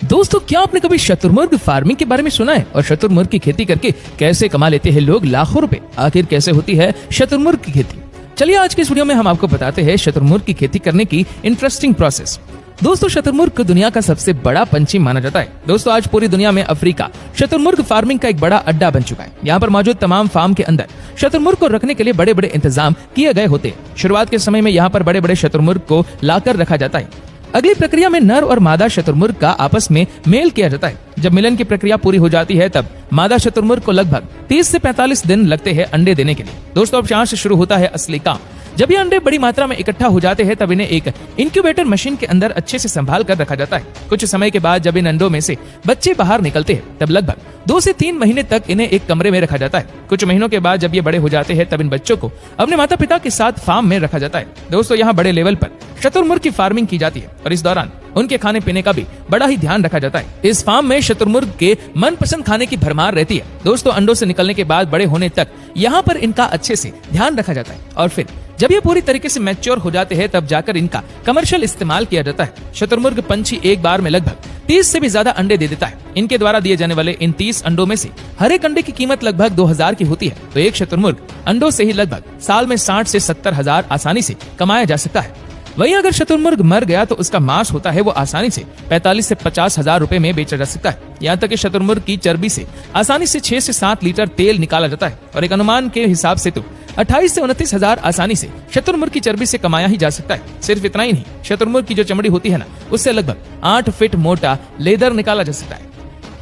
दोस्तों, क्या आपने कभी शुतुरमुर्ग फार्मिंग के बारे में सुना है और शुतुरमुर्ग की खेती करके कैसे कमा लेते हैं लोग लाखों रुपए? आखिर कैसे होती है शुतुरमुर्ग की खेती? चलिए आज के इस वीडियो में हम आपको बताते हैं शुतुरमुर्ग की खेती करने की इंटरेस्टिंग प्रोसेस। दोस्तों, शुतुरमुर्ग को दुनिया का सबसे बड़ा पंछी माना जाता है। दोस्तों, आज पूरी दुनिया में अफ्रीका शुतुरमुर्ग फार्मिंग का एक बड़ा अड्डा बन चुका है। यहाँ पर मौजूद तमाम फार्म के अंदर शुतुरमुर्ग को रखने के लिए बड़े बड़े इंतजाम किए गए होते हैं। शुरुआत के समय में यहाँ पर बड़े बड़े शुतुरमुर्ग को लाकर रखा जाता है। अगली प्रक्रिया में नर और मादा शुतुरमुर्ग का आपस में मेल किया जाता है। जब मिलन की प्रक्रिया पूरी हो जाती है तब मादा शुतुरमुर्ग को लगभग 30 से 45 दिन लगते हैं अंडे देने के लिए। दोस्तों, अब यहाँ से शुरू होता है असली काम। जब ये अंडे बड़ी मात्रा में इकट्ठा हो जाते हैं तब इन्हें एक इंक्यूबेटर मशीन के अंदर अच्छे से संभाल कर रखा जाता है। कुछ समय के बाद जब इन अंडों में से बच्चे बाहर निकलते हैं तब लगभग 2 से 3 महीने तक इन्हें एक कमरे में रखा जाता है। कुछ महीनों के बाद जब ये बड़े हो जाते हैं तब इन बच्चों को अपने माता पिता के साथ फार्म में रखा जाता है। दोस्तों, यहाँ बड़े लेवल पर शुतुरमुर्ग की फार्मिंग की जाती है और इस दौरान उनके खाने पीने का भी बड़ा ही ध्यान रखा जाता है। इस फार्म में शुतुरमुर्ग के मनपसंद खाने की भरमार रहती है। दोस्तों, अंडों से निकलने के बाद बड़े होने तक यहाँ पर इनका अच्छे से ध्यान रखा जाता है और फिर जब ये पूरी तरीके से मैच्योर हो जाते हैं तब जाकर इनका कमर्शियल इस्तेमाल किया जाता है। शुतुरमुर्ग पंछी एक बार में लगभग 30 से भी ज्यादा अंडे दे देता है। इनके द्वारा दिए जाने वाले इन 30 अंडों में से हर एक अंडे की कीमत लगभग 2000 की होती है। तो एक शुतुरमुर्ग अंडों से ही लगभग साल में 60 से 70 हजार आसानी से कमाया जा सकता है। वहीं अगर शुतुरमुर्ग मर गया तो उसका मांस होता है वो आसानी से 45 से 50 हजार रुपए में बेचा जा सकता है। यहाँ तक कि शुतुरमुर्ग की चर्बी से आसानी से 6 से 7 लीटर तेल निकाला जाता है और एक अनुमान के हिसाब से तो 28 से 29 हजार आसानी से शुतुरमुर्ग की चर्बी से कमाया ही जा सकता है। सिर्फ इतना ही नहीं, शुतुरमुर्ग की जो चमड़ी होती है ना, उससे लगभग 8 फीट मोटा लेदर निकाला जा सकता है।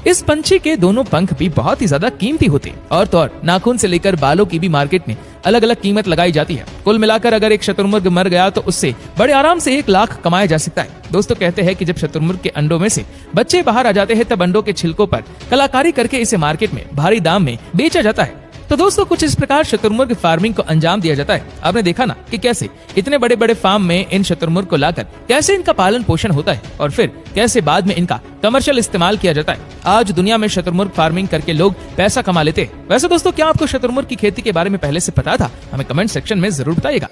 इस पंछी के दोनों पंख भी बहुत ही ज्यादा कीमती होते हैं और तो और नाखून से लेकर बालों की भी मार्केट में अलग अलग कीमत लगाई जाती है। कुल मिलाकर अगर एक शुतुरमुर्ग मर गया तो उससे बड़े आराम से 1 लाख कमाया जा सकता है। दोस्तों, कहते हैं कि जब शुतुरमुर्ग के अंडों में से बच्चे बाहर आ जाते हैं तब अंडों के छिलकों पर कलाकारी करके इसे मार्केट में भारी दाम में बेचा जाता है। तो दोस्तों, कुछ इस प्रकार शुतुरमुर्ग फार्मिंग को अंजाम दिया जाता है। आपने देखा ना कि कैसे इतने बड़े बड़े फार्म में इन शुतुरमुर्ग को लाकर कैसे इनका पालन पोषण होता है और फिर कैसे बाद में इनका कमर्शियल इस्तेमाल किया जाता है। आज दुनिया में शुतुरमुर्ग फार्मिंग करके लोग पैसा कमा लेते हैं। वैसे दोस्तों, क्या आपको शुतुरमुर्ग की खेती के बारे में पहले से पता था? हमें कमेंट सेक्शन में जरूर बताइएगा।